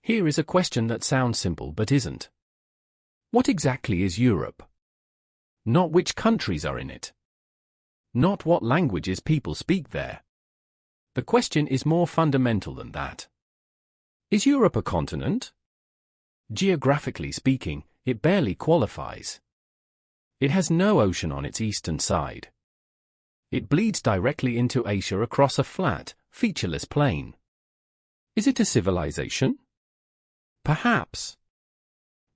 Here is a question that sounds simple but isn't. What exactly is Europe? Not which countries are in it. Not what languages people speak there. The question is more fundamental than that. Is Europe a continent? Geographically speaking, it barely qualifies. It has no ocean on its eastern side. It bleeds directly into Asia across a flat, featureless plain. Is it a civilization? Perhaps.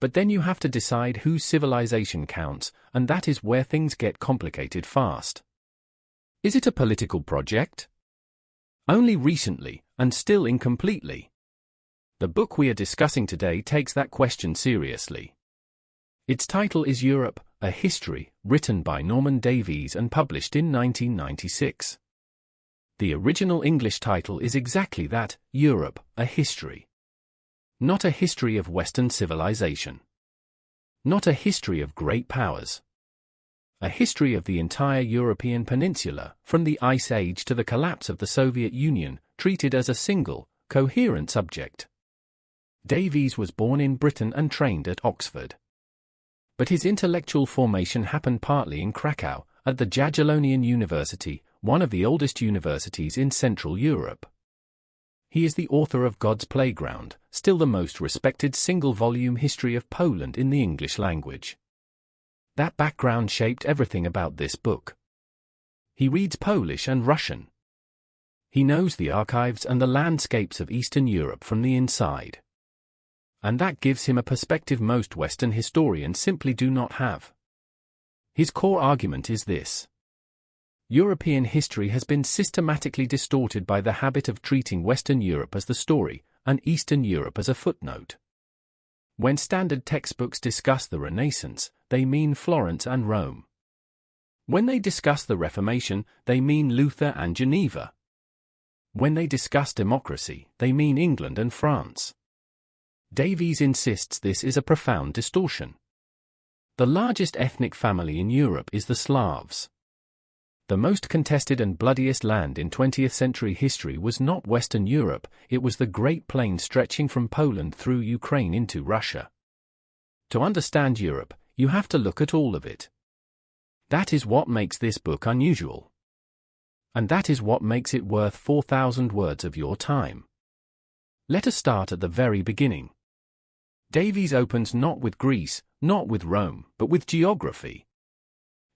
But then you have to decide whose civilization counts, and that is where things get complicated fast. Is it a political project? Only recently, and still incompletely. The book we are discussing today takes that question seriously. Its title is Europe, A History, written by Norman Davies and published in 1996. The original English title is exactly that, Europe, A History. Not a history of Western civilization. Not a history of great powers. A history of the entire European peninsula, from the Ice Age to the collapse of the Soviet Union, treated as a single, coherent subject. Davies was born in Britain and trained at Oxford. But his intellectual formation happened partly in Krakow, at the Jagiellonian University, one of the oldest universities in Central Europe. He is the author of God's Playground, still the most respected single-volume history of Poland in the English language. That background shaped everything about this book. He reads Polish and Russian. He knows the archives and the landscapes of Eastern Europe from the inside. And that gives him a perspective most Western historians simply do not have. His core argument is this. European history has been systematically distorted by the habit of treating Western Europe as the story, and Eastern Europe as a footnote. When standard textbooks discuss the Renaissance, they mean Florence and Rome. When they discuss the Reformation, they mean Luther and Geneva. When they discuss democracy, they mean England and France. Davies insists this is a profound distortion. The largest ethnic family in Europe is the Slavs. The most contested and bloodiest land in 20th century history was not Western Europe, it was the Great Plain stretching from Poland through Ukraine into Russia. To understand Europe, you have to look at all of it. That is what makes this book unusual. And that is what makes it worth 4,000 words of your time. Let us start at the very beginning. Davies opens not with Greece, not with Rome, but with geography.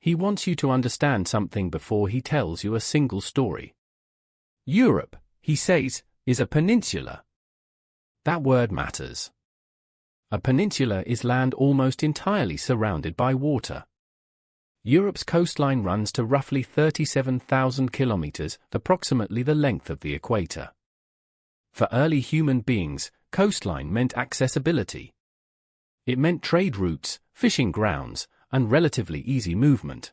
He wants you to understand something before he tells you a single story. Europe, he says, is a peninsula. That word matters. A peninsula is land almost entirely surrounded by water. Europe's coastline runs to roughly 37,000 kilometers, approximately the length of the equator. For early human beings, coastline meant accessibility. It meant trade routes, fishing grounds, and relatively easy movement.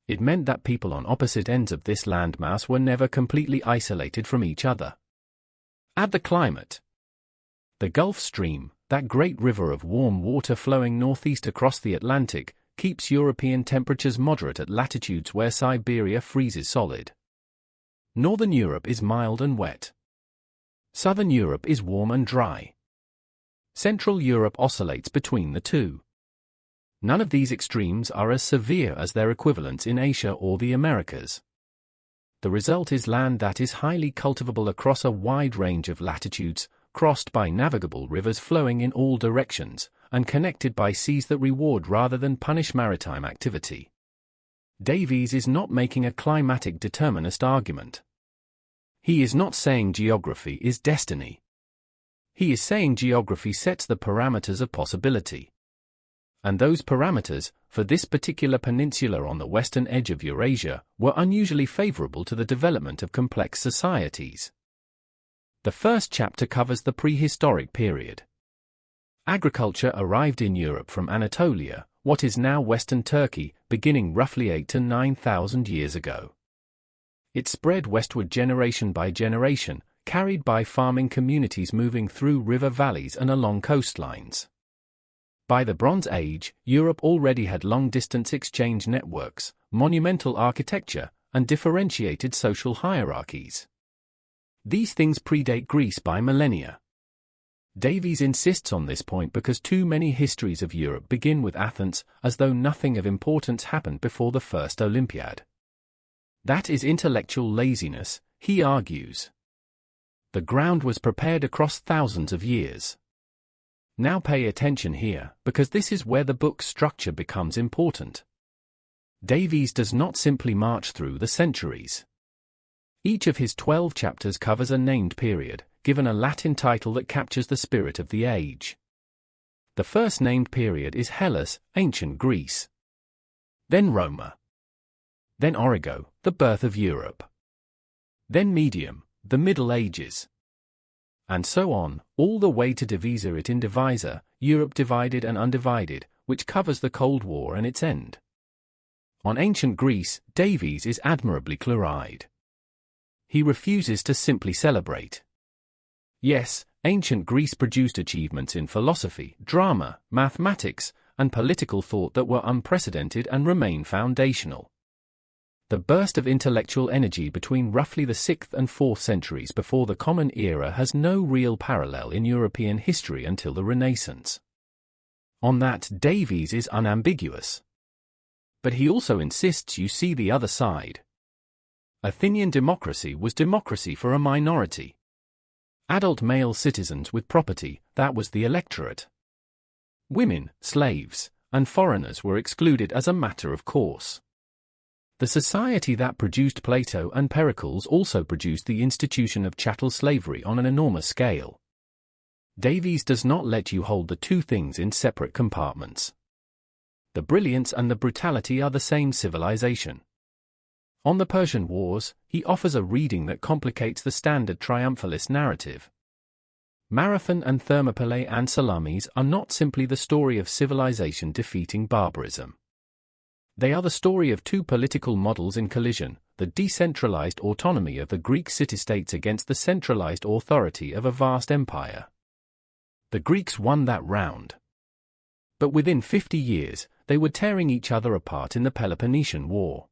It meant that people on opposite ends of this landmass were never completely isolated from each other. Add the climate. The Gulf Stream, that great river of warm water flowing northeast across the Atlantic, keeps European temperatures moderate at latitudes where Siberia freezes solid. Northern Europe is mild and wet. Southern Europe is warm and dry. Central Europe oscillates between the two. None of these extremes are as severe as their equivalents in Asia or the Americas. The result is land that is highly cultivable across a wide range of latitudes, crossed by navigable rivers flowing in all directions, and connected by seas that reward rather than punish maritime activity. Davies is not making a climatic determinist argument. He is not saying geography is destiny. He is saying geography sets the parameters of possibility. And those parameters, for this particular peninsula on the western edge of Eurasia, were unusually favorable to the development of complex societies. The first chapter covers the prehistoric period. Agriculture arrived in Europe from Anatolia, what is now western Turkey, beginning roughly 8,000 to 9,000 years ago. It spread westward generation by generation, carried by farming communities moving through river valleys and along coastlines. By the Bronze Age, Europe already had long-distance exchange networks, monumental architecture, and differentiated social hierarchies. These things predate Greece by millennia. Davies insists on this point because too many histories of Europe begin with Athens, as though nothing of importance happened before the first Olympiad. That is intellectual laziness, he argues. The ground was prepared across thousands of years. Now pay attention here, because this is where the book's structure becomes important. Davies does not simply march through the centuries. Each of his 12 chapters covers a named period, given a Latin title that captures the spirit of the age. The first named period is Hellas, ancient Greece. Then Roma. Then Origo, the birth of Europe. Then Medium, the Middle Ages. And so on, all the way to Divisa et Indivisa, Europe divided and undivided, which covers the Cold War and its end. On ancient Greece, Davies is admirably clear-eyed. He refuses to simply celebrate. Yes, ancient Greece produced achievements in philosophy, drama, mathematics, and political thought that were unprecedented and remain foundational. The burst of intellectual energy between roughly the 6th and 4th centuries before the Common Era has no real parallel in European history until the Renaissance. On that, Davies is unambiguous. But he also insists you see the other side. Athenian democracy was democracy for a minority. Adult male citizens with property, that was the electorate. Women, slaves, and foreigners were excluded as a matter of course. The society that produced Plato and Pericles also produced the institution of chattel slavery on an enormous scale. Davies does not let you hold the two things in separate compartments. The brilliance and the brutality are the same civilization. On the Persian Wars, he offers a reading that complicates the standard triumphalist narrative. Marathon and Thermopylae and Salamis are not simply the story of civilization defeating barbarism. They are the story of two political models in collision, the decentralized autonomy of the Greek city-states against the centralized authority of a vast empire. The Greeks won that round. But within 50 years, they were tearing each other apart in the Peloponnesian War.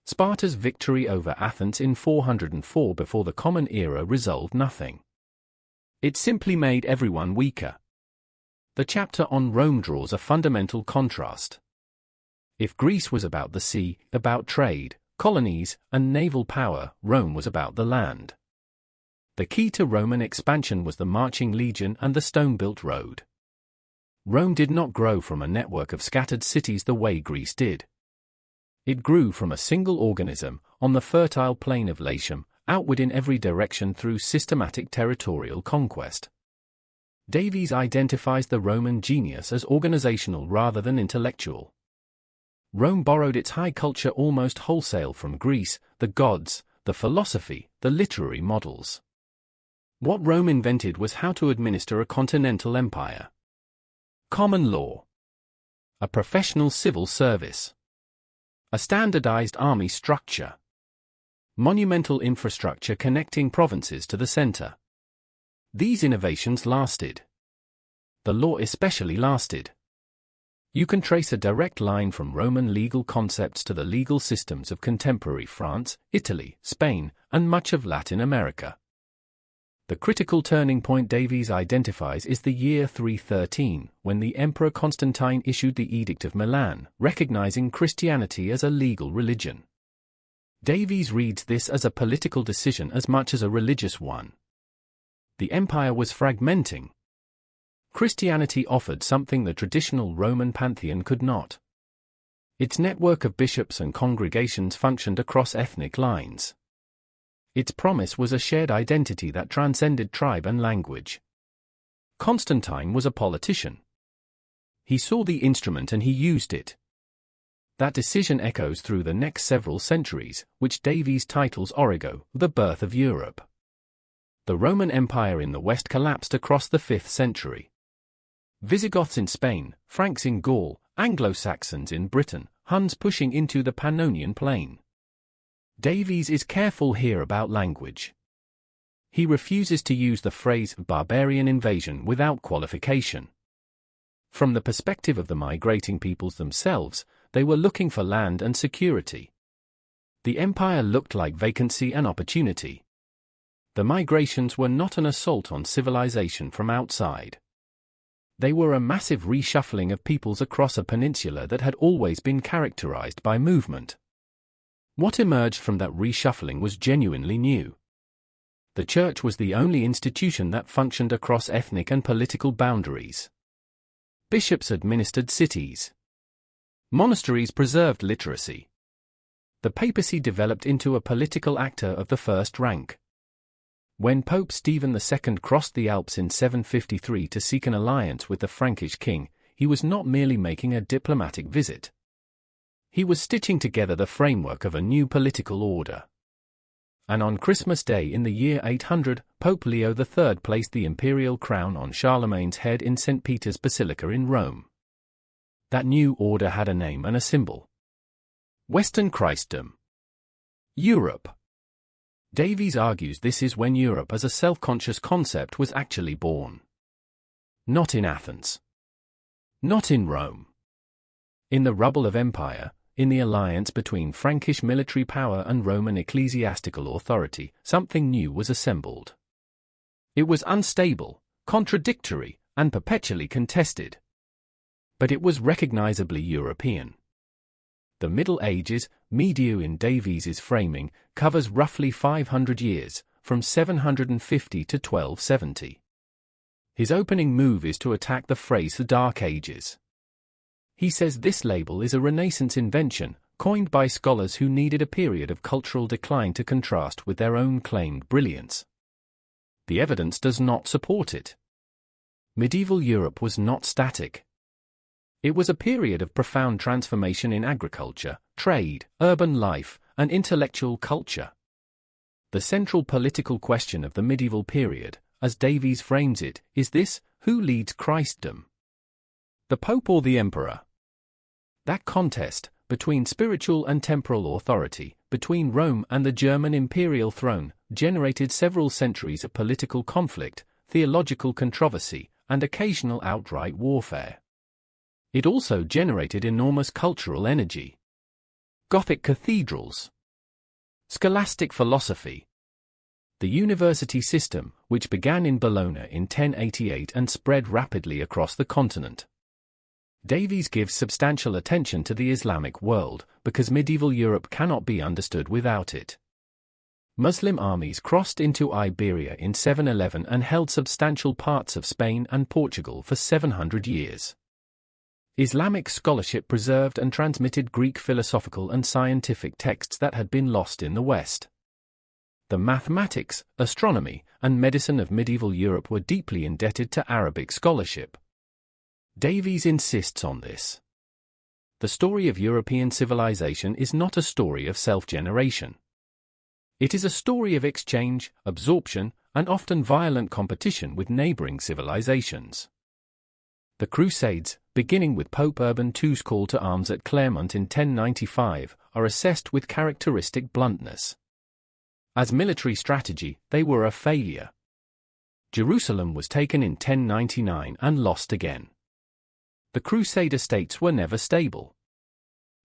Sparta's victory over Athens in 404 before the Common Era resolved nothing. It simply made everyone weaker. The chapter on Rome draws a fundamental contrast. If Greece was about the sea, about trade, colonies, and naval power, Rome was about the land. The key to Roman expansion was the marching legion and the stone-built road. Rome did not grow from a network of scattered cities the way Greece did. It grew from a single organism, on the fertile plain of Latium, outward in every direction through systematic territorial conquest. Davies identifies the Roman genius as organizational rather than intellectual. Rome borrowed its high culture almost wholesale from Greece, the gods, the philosophy, the literary models. What Rome invented was how to administer a continental empire. Common law. A professional civil service. A standardized army structure. Monumental infrastructure connecting provinces to the center. These innovations lasted. The law especially lasted. You can trace a direct line from Roman legal concepts to the legal systems of contemporary France, Italy, Spain, and much of Latin America. The critical turning point Davies identifies is the year 313, when the Emperor Constantine issued the Edict of Milan, recognizing Christianity as a legal religion. Davies reads this as a political decision as much as a religious one. The empire was fragmenting. Christianity offered something the traditional Roman pantheon could not. Its network of bishops and congregations functioned across ethnic lines. Its promise was a shared identity that transcended tribe and language. Constantine was a politician. He saw the instrument and he used it. That decision echoes through the next several centuries, which Davies titles Origo, the birth of Europe. The Roman Empire in the West collapsed across the 5th century. Visigoths in Spain, Franks in Gaul, Anglo-Saxons in Britain, Huns pushing into the Pannonian Plain. Davies is careful here about language. He refuses to use the phrase barbarian invasion without qualification. From the perspective of the migrating peoples themselves, they were looking for land and security. The empire looked like vacancy and opportunity. The migrations were not an assault on civilization from outside. They were a massive reshuffling of peoples across a peninsula that had always been characterized by movement. What emerged from that reshuffling was genuinely new. The church was the only institution that functioned across ethnic and political boundaries. Bishops administered cities. Monasteries preserved literacy. The papacy developed into a political actor of the first rank. When Pope Stephen II crossed the Alps in 753 to seek an alliance with the Frankish king, he was not merely making a diplomatic visit. He was stitching together the framework of a new political order. And on Christmas Day in the year 800, Pope Leo III placed the imperial crown on Charlemagne's head in St. Peter's Basilica in Rome. That new order had a name and a symbol. Western Christendom. Europe. Davies argues this is when Europe as a self-conscious concept was actually born. Not in Athens. Not in Rome. In the rubble of empire, in the alliance between Frankish military power and Roman ecclesiastical authority, something new was assembled. It was unstable, contradictory, and perpetually contested. But it was recognizably European. The Middle Ages, mediu in Davies's framing, covers roughly 500 years, from 750 to 1270. His opening move is to attack the phrase the Dark Ages. He says this label is a Renaissance invention, coined by scholars who needed a period of cultural decline to contrast with their own claimed brilliance. The evidence does not support it. Medieval Europe was not static. It was a period of profound transformation in agriculture, trade, urban life, and intellectual culture. The central political question of the medieval period, as Davies frames it, is this: who leads Christendom? The Pope or the Emperor? That contest, between spiritual and temporal authority, between Rome and the German imperial throne, generated several centuries of political conflict, theological controversy, and occasional outright warfare. It also generated enormous cultural energy. Gothic cathedrals. Scholastic philosophy. The university system, which began in Bologna in 1088 and spread rapidly across the continent. Davies gives substantial attention to the Islamic world, because medieval Europe cannot be understood without it. Muslim armies crossed into Iberia in 711 and held substantial parts of Spain and Portugal for 700 years. Islamic scholarship preserved and transmitted Greek philosophical and scientific texts that had been lost in the West. The mathematics, astronomy, and medicine of medieval Europe were deeply indebted to Arabic scholarship. Davies insists on this. The story of European civilization is not a story of self-generation. It is a story of exchange, absorption, and often violent competition with neighboring civilizations. The Crusades, beginning with Pope Urban II's call to arms at Clermont in 1095, are assessed with characteristic bluntness. As military strategy, they were a failure. Jerusalem was taken in 1099 and lost again. The Crusader states were never stable.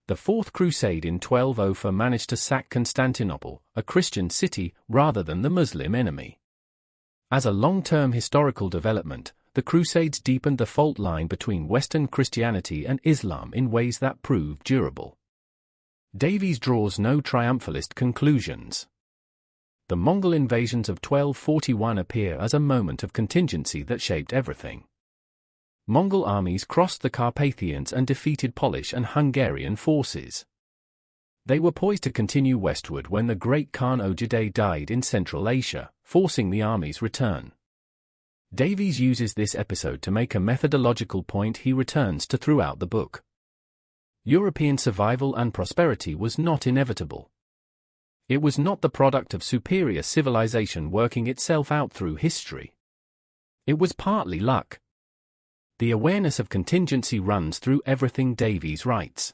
The Fourth Crusade in 1204 managed to sack Constantinople, a Christian city, rather than the Muslim enemy. As a long-term historical development, the Crusades deepened the fault line between Western Christianity and Islam in ways that proved durable. Davies draws no triumphalist conclusions. The Mongol invasions of 1241 appear as a moment of contingency that shaped everything. Mongol armies crossed the Carpathians and defeated Polish and Hungarian forces. They were poised to continue westward when the great Khan Ojide died in Central Asia, forcing the army's return. Davies uses this episode to make a methodological point he returns to throughout the book. European survival and prosperity was not inevitable. It was not the product of superior civilization working itself out through history. It was partly luck. The awareness of contingency runs through everything Davies writes.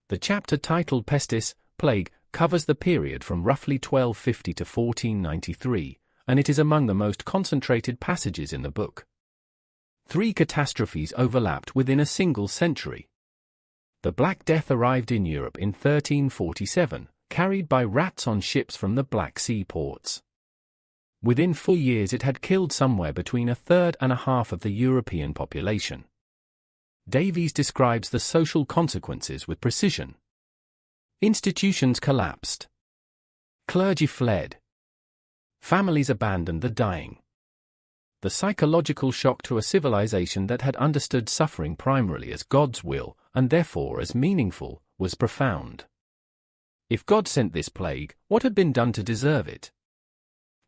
The chapter titled Pestis, Plague, covers the period from roughly 1250 to 1493, and it is among the most concentrated passages in the book. 3 catastrophes overlapped within a single century. The Black Death arrived in Europe in 1347, carried by rats on ships from the Black Sea ports. Within 4 years it had killed somewhere between a third and a half of the European population. Davies describes the social consequences with precision. Institutions collapsed. Clergy fled. Families abandoned the dying. The psychological shock to a civilization that had understood suffering primarily as God's will, and therefore as meaningful, was profound. If God sent this plague, what had been done to deserve it?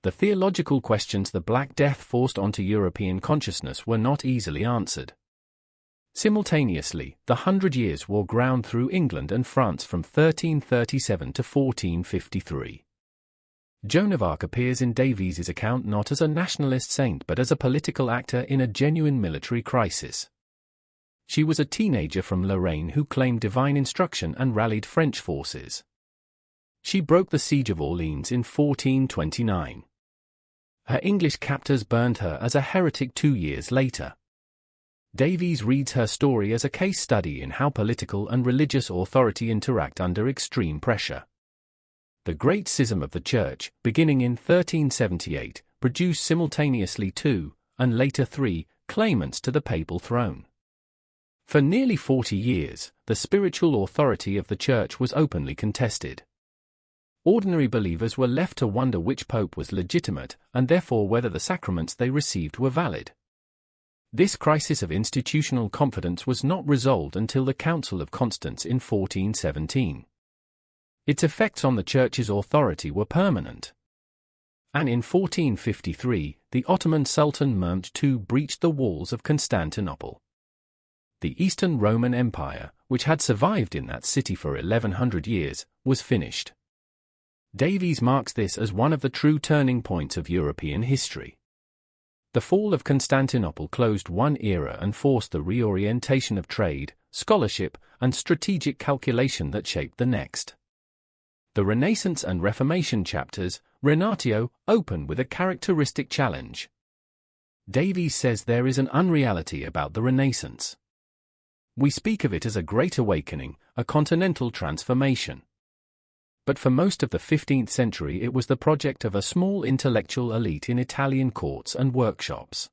The theological questions the Black Death forced onto European consciousness were not easily answered. Simultaneously, the 100 Years' War ground through England and France from 1337 to 1453. Joan of Arc appears in Davies's account not as a nationalist saint but as a political actor in a genuine military crisis. She was a teenager from Lorraine who claimed divine instruction and rallied French forces. She broke the siege of Orleans in 1429. Her English captors burned her as a heretic 2 years later. Davies reads her story as a case study in how political and religious authority interact under extreme pressure. The Great Schism of the Church, beginning in 1378, produced simultaneously 2, and later 3, claimants to the papal throne. For nearly 40 years, the spiritual authority of the Church was openly contested. Ordinary believers were left to wonder which pope was legitimate, and therefore whether the sacraments they received were valid. This crisis of institutional confidence was not resolved until the Council of Constance in 1417. Its effects on the Church's authority were permanent. And in 1453, the Ottoman Sultan Mehmed II breached the walls of Constantinople. The Eastern Roman Empire, which had survived in that city for 1100 years, was finished. Davies marks this as one of the true turning points of European history. The fall of Constantinople closed one era and forced the reorientation of trade, scholarship, and strategic calculation that shaped the next. The Renaissance and Reformation chapters, Renatio, open with a characteristic challenge. Davies says there is an unreality about the Renaissance. We speak of it as a great awakening, a continental transformation. But for most of the 15th century it was the project of a small intellectual elite in Italian courts and workshops.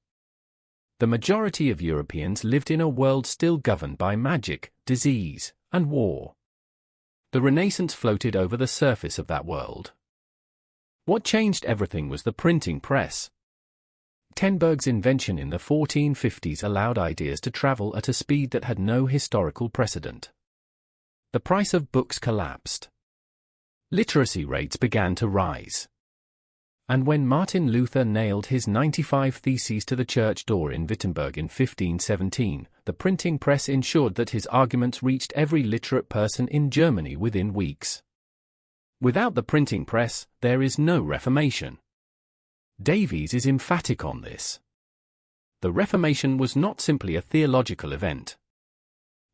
The majority of Europeans lived in a world still governed by magic, disease, and war. The Renaissance floated over the surface of that world. What changed everything was the printing press. Gutenberg's invention in the 1450s allowed ideas to travel at a speed that had no historical precedent. The price of books collapsed. Literacy rates began to rise. And when Martin Luther nailed his 95 Theses to the church door in Wittenberg in 1517, the printing press ensured that his arguments reached every literate person in Germany within weeks. Without the printing press, there is no Reformation. Davies is emphatic on this. The Reformation was not simply a theological event.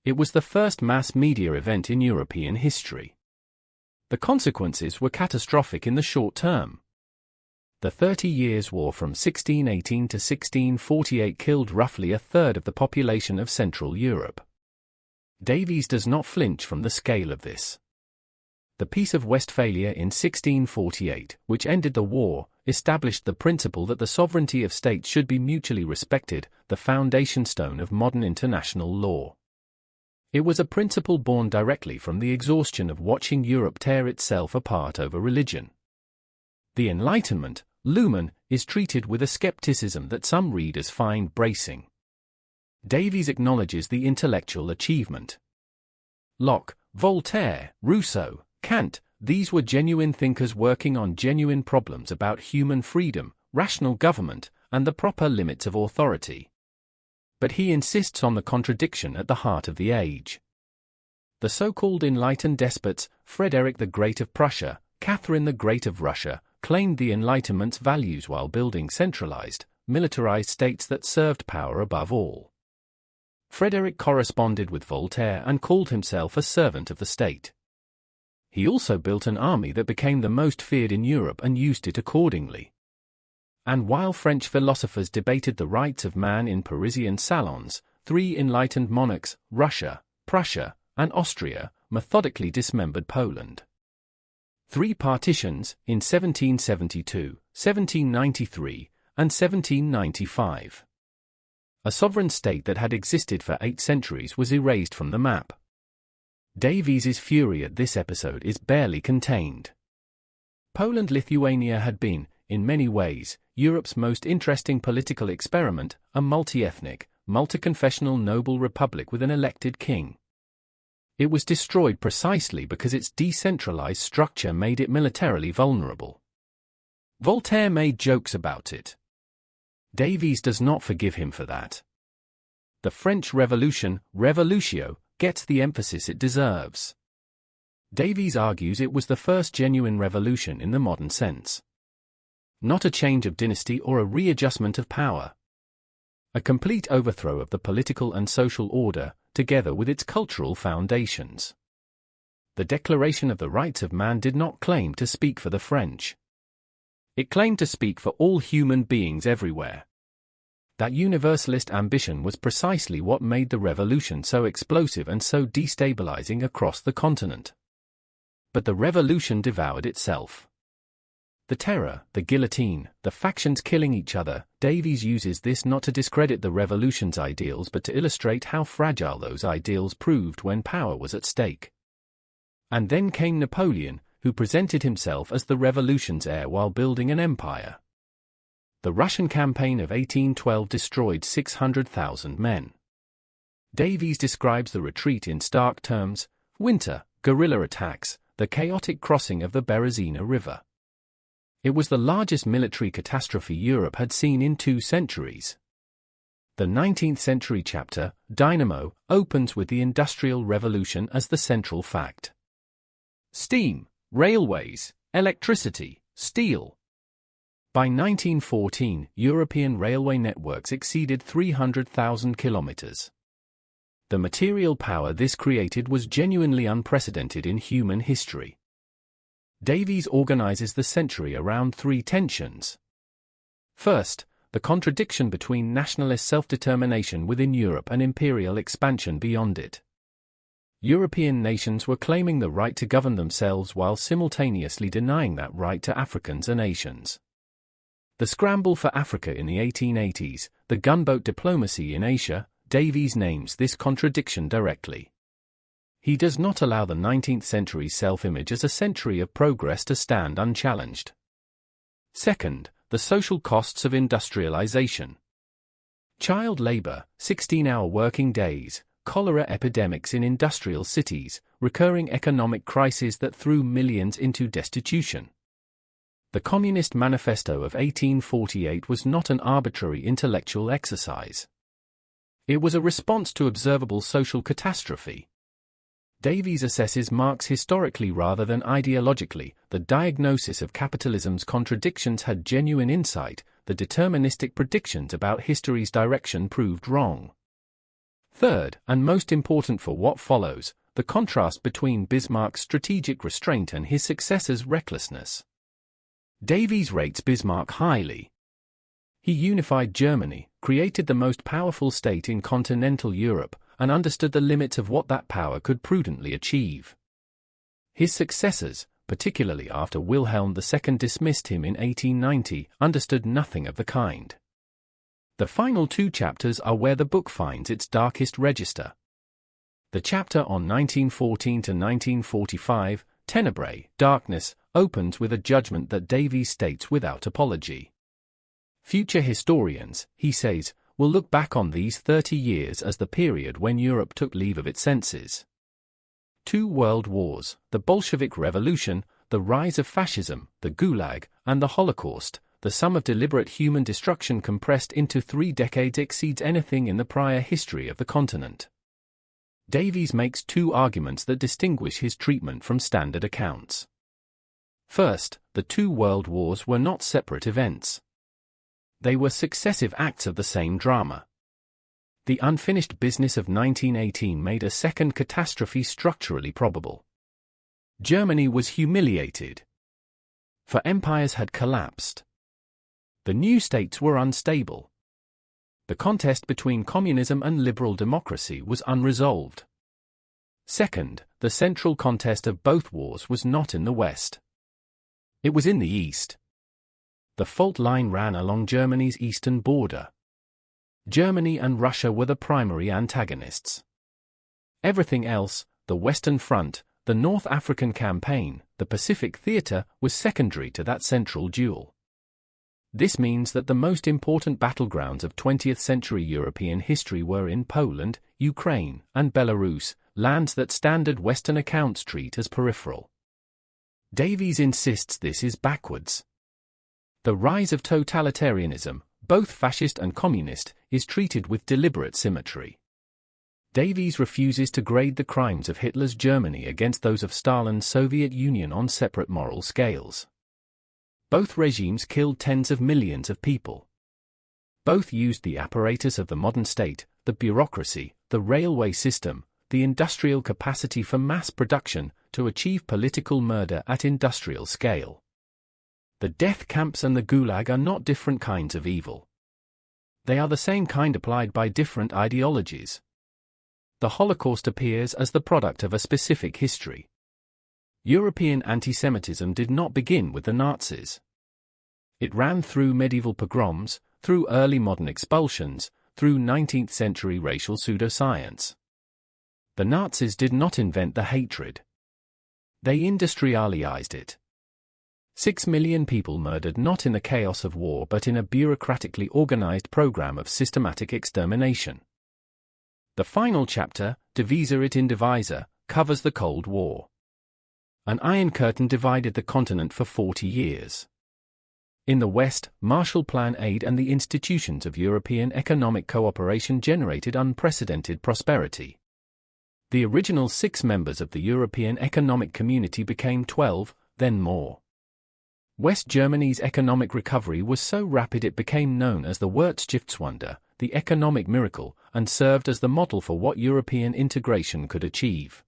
It was the first mass media event in European history. The consequences were catastrophic in the short term. The 30 Years' War from 1618 to 1648 killed roughly a third of the population of Central Europe. Davies does not flinch from the scale of this. The Peace of Westphalia in 1648, which ended the war, established the principle that the sovereignty of states should be mutually respected, the foundation stone of modern international law. It was a principle born directly from the exhaustion of watching Europe tear itself apart over religion. The Enlightenment, Lumen, is treated with a skepticism that some readers find bracing. Davies acknowledges the intellectual achievement. Locke, Voltaire, Rousseau, Kant, these were genuine thinkers working on genuine problems about human freedom, rational government, and the proper limits of authority. But he insists on the contradiction at the heart of the age. The so-called enlightened despots, Frederick the Great of Prussia, Catherine the Great of Russia, claimed the Enlightenment's values while building centralized, militarized states that served power above all. Frederick corresponded with Voltaire and called himself a servant of the state. He also built an army that became the most feared in Europe and used it accordingly. And while French philosophers debated the rights of man in Parisian salons, 3 enlightened monarchs, Russia, Prussia, and Austria, methodically dismembered Poland. Three partitions, in 1772, 1793, and 1795. A sovereign state that had existed for 8 centuries was erased from the map. Davies's fury at this episode is barely contained. Poland-Lithuania had been, in many ways, Europe's most interesting political experiment, a multi-ethnic, multi-confessional noble republic with an elected king. It was destroyed precisely because its decentralized structure made it militarily vulnerable. Voltaire made jokes about it. Davies does not forgive him for that. The French Revolution, Revolutio, gets the emphasis it deserves. Davies argues it was the first genuine revolution in the modern sense. Not a change of dynasty or a readjustment of power. A complete overthrow of the political and social order, together with its cultural foundations. The Declaration of the Rights of Man did not claim to speak for the French. It claimed to speak for all human beings everywhere. That universalist ambition was precisely what made the revolution so explosive and so destabilizing across the continent. But the revolution devoured itself. The terror, the guillotine, the factions killing each other, Davies uses this not to discredit the revolution's ideals but to illustrate how fragile those ideals proved when power was at stake. And then came Napoleon, who presented himself as the revolution's heir while building an empire. The Russian campaign of 1812 destroyed 600,000 men. Davies describes the retreat in stark terms: winter, guerrilla attacks, the chaotic crossing of the Berezina River. It was the largest military catastrophe Europe had seen in 2 centuries. The 19th century chapter, Dynamo, opens with the Industrial Revolution as the central fact. Steam, railways, electricity, steel. By 1914, European railway networks exceeded 300,000 kilometers. The material power this created was genuinely unprecedented in human history. Davies organizes the century around 3 tensions. First, the contradiction between nationalist self-determination within Europe and imperial expansion beyond it. European nations were claiming the right to govern themselves while simultaneously denying that right to Africans and Asians. The scramble for Africa in the 1880s, the gunboat diplomacy in Asia, Davies names this contradiction directly. He does not allow the 19th century's self-image as a century of progress to stand unchallenged. Second, the social costs of industrialization. Child labor, 16-hour working days, cholera epidemics in industrial cities, recurring economic crises that threw millions into destitution. The Communist Manifesto of 1848 was not an arbitrary intellectual exercise. It was a response to observable social catastrophe. Davies assesses Marx historically rather than ideologically. The diagnosis of capitalism's contradictions had genuine insight. The deterministic predictions about history's direction proved wrong. Third, and most important for what follows, the contrast between Bismarck's strategic restraint and his successor's recklessness. Davies rates Bismarck highly. He unified Germany, created the most powerful state in continental Europe, and understood the limits of what that power could prudently achieve. His successors, particularly after Wilhelm II dismissed him in 1890, understood nothing of the kind. The final 2 chapters are where the book finds its darkest register. The chapter on 1914 to 1945, Tenebrae, Darkness, opens with a judgment that Davies states without apology. Future historians, he says, will look back on these 30 years as the period when Europe took leave of its senses. 2 world wars, the Bolshevik Revolution, the rise of fascism, the Gulag, and the Holocaust, the sum of deliberate human destruction compressed into 3 decades exceeds anything in the prior history of the continent. Davies makes 2 arguments that distinguish his treatment from standard accounts. First, the 2 world wars were not separate events. They were successive acts of the same drama. The unfinished business of 1918 made a second catastrophe structurally probable. Germany was humiliated. For empires had collapsed. The new states were unstable. The contest between communism and liberal democracy was unresolved. Second, the central contest of both wars was not in the West. It was in the east. The fault line ran along Germany's eastern border. Germany and Russia were the primary antagonists. Everything else, the Western Front, the North African Campaign, the Pacific Theater, was secondary to that central duel. This means that the most important battlegrounds of 20th century European history were in Poland, Ukraine, and Belarus, lands that standard Western accounts treat as peripheral. Davies insists this is backwards. The rise of totalitarianism, both fascist and communist, is treated with deliberate symmetry. Davies refuses to grade the crimes of Hitler's Germany against those of Stalin's Soviet Union on separate moral scales. Both regimes killed tens of millions of people. Both used the apparatus of the modern state, the bureaucracy, the railway system, the industrial capacity for mass production, to achieve political murder at industrial scale. The death camps and the Gulag are not different kinds of evil. They are the same kind applied by different ideologies. The Holocaust appears as the product of a specific history. European anti-Semitism did not begin with the Nazis. It ran through medieval pogroms, through early modern expulsions, through 19th century racial pseudoscience. The Nazis did not invent the hatred. They industrialized it. 6 million people murdered not in the chaos of war but in a bureaucratically organized program of systematic extermination. The final chapter, Divisa et Indivisa, covers the Cold War. An Iron Curtain divided the continent for 40 years. In the West, Marshall Plan aid and the institutions of European economic cooperation generated unprecedented prosperity. The original 6 members of the European Economic Community became 12, then more. West Germany's economic recovery was so rapid it became known as the Wirtschaftswunder, the economic miracle, and served as the model for what European integration could achieve.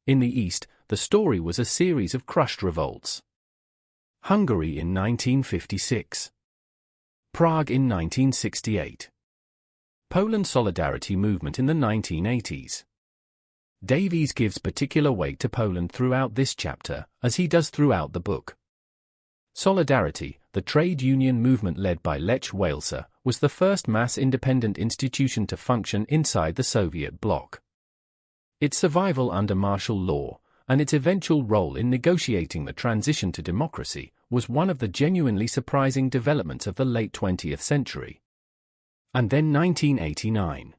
In the East, the story was a series of crushed revolts. Hungary in 1956. Prague in 1968. Poland Solidarity movement in the 1980s. Davies gives particular weight to Poland throughout this chapter, as he does throughout the book. Solidarity, the trade union movement led by Lech Walesa, was the first mass independent institution to function inside the Soviet bloc. Its survival under martial law, and its eventual role in negotiating the transition to democracy, was one of the genuinely surprising developments of the late 20th century. And then 1989.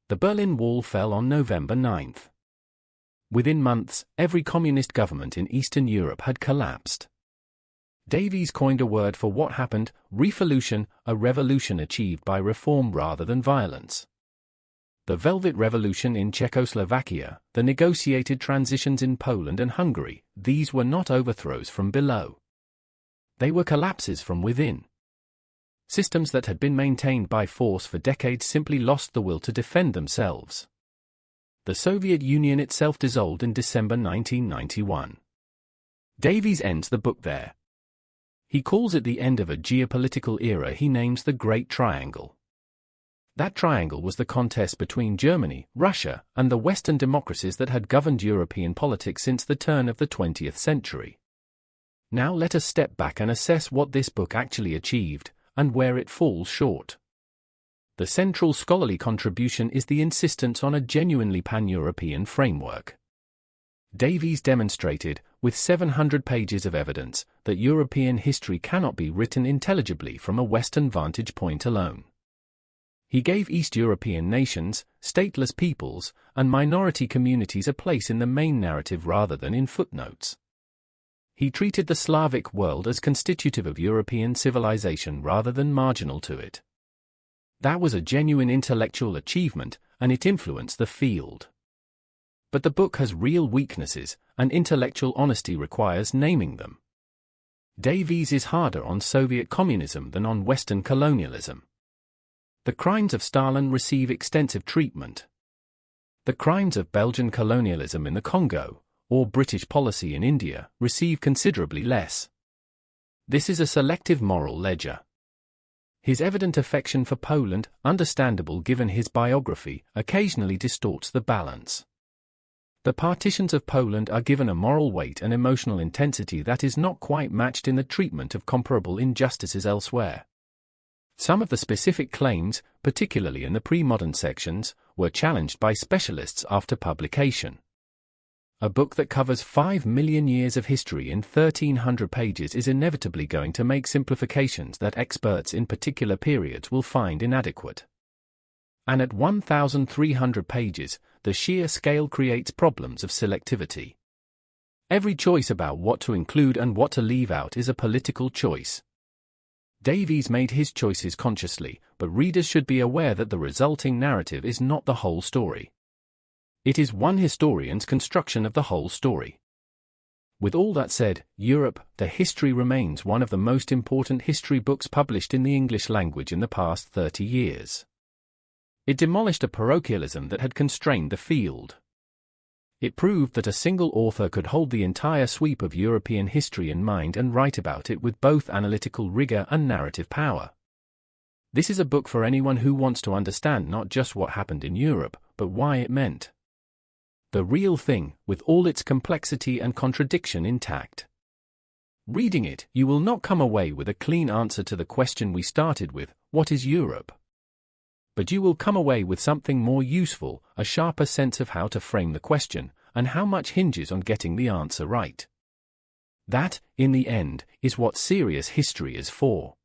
The Berlin Wall fell on November 9. Within months, every communist government in Eastern Europe had collapsed. Davies coined a word for what happened, revolution, a revolution achieved by reform rather than violence. The Velvet Revolution in Czechoslovakia, the negotiated transitions in Poland and Hungary, these were not overthrows from below. They were collapses from within. Systems that had been maintained by force for decades simply lost the will to defend themselves. The Soviet Union itself dissolved in December 1991. Davies ends the book there. He calls it the end of a geopolitical era he names the Great Triangle. That triangle was the contest between Germany, Russia, and the Western democracies that had governed European politics since the turn of the 20th century. Now let us step back and assess what this book actually achieved, and where it falls short. The central scholarly contribution is the insistence on a genuinely pan-European framework. Davies demonstrated, with 700 pages of evidence, that European history cannot be written intelligibly from a Western vantage point alone. He gave East European nations, stateless peoples, and minority communities a place in the main narrative rather than in footnotes. He treated the Slavic world as constitutive of European civilization rather than marginal to it. That was a genuine intellectual achievement, and it influenced the field. But the book has real weaknesses, and intellectual honesty requires naming them. Davies is harder on Soviet communism than on Western colonialism. The crimes of Stalin receive extensive treatment. The crimes of Belgian colonialism in the Congo, or British policy in India, receive considerably less. This is a selective moral ledger. His evident affection for Poland, understandable given his biography, occasionally distorts the balance. The partitions of Poland are given a moral weight and emotional intensity that is not quite matched in the treatment of comparable injustices elsewhere. Some of the specific claims, particularly in the pre-modern sections, were challenged by specialists after publication. A book that covers 5 million years of history in 1,300 pages is inevitably going to make simplifications that experts in particular periods will find inadequate. And at 1,300 pages, the sheer scale creates problems of selectivity. Every choice about what to include and what to leave out is a political choice. Davies made his choices consciously, but readers should be aware that the resulting narrative is not the whole story. It is one historian's construction of the whole story. With all that said, Europe, the History remains one of the most important history books published in the English language in the past 30 years. It demolished a parochialism that had constrained the field. It proved that a single author could hold the entire sweep of European history in mind and write about it with both analytical rigor and narrative power. This is a book for anyone who wants to understand not just what happened in Europe, but why it meant the real thing, with all its complexity and contradiction intact. Reading it, you will not come away with a clean answer to the question we started with, what is Europe? But you will come away with something more useful, a sharper sense of how to frame the question, and how much hinges on getting the answer right. That, in the end, is what serious history is for.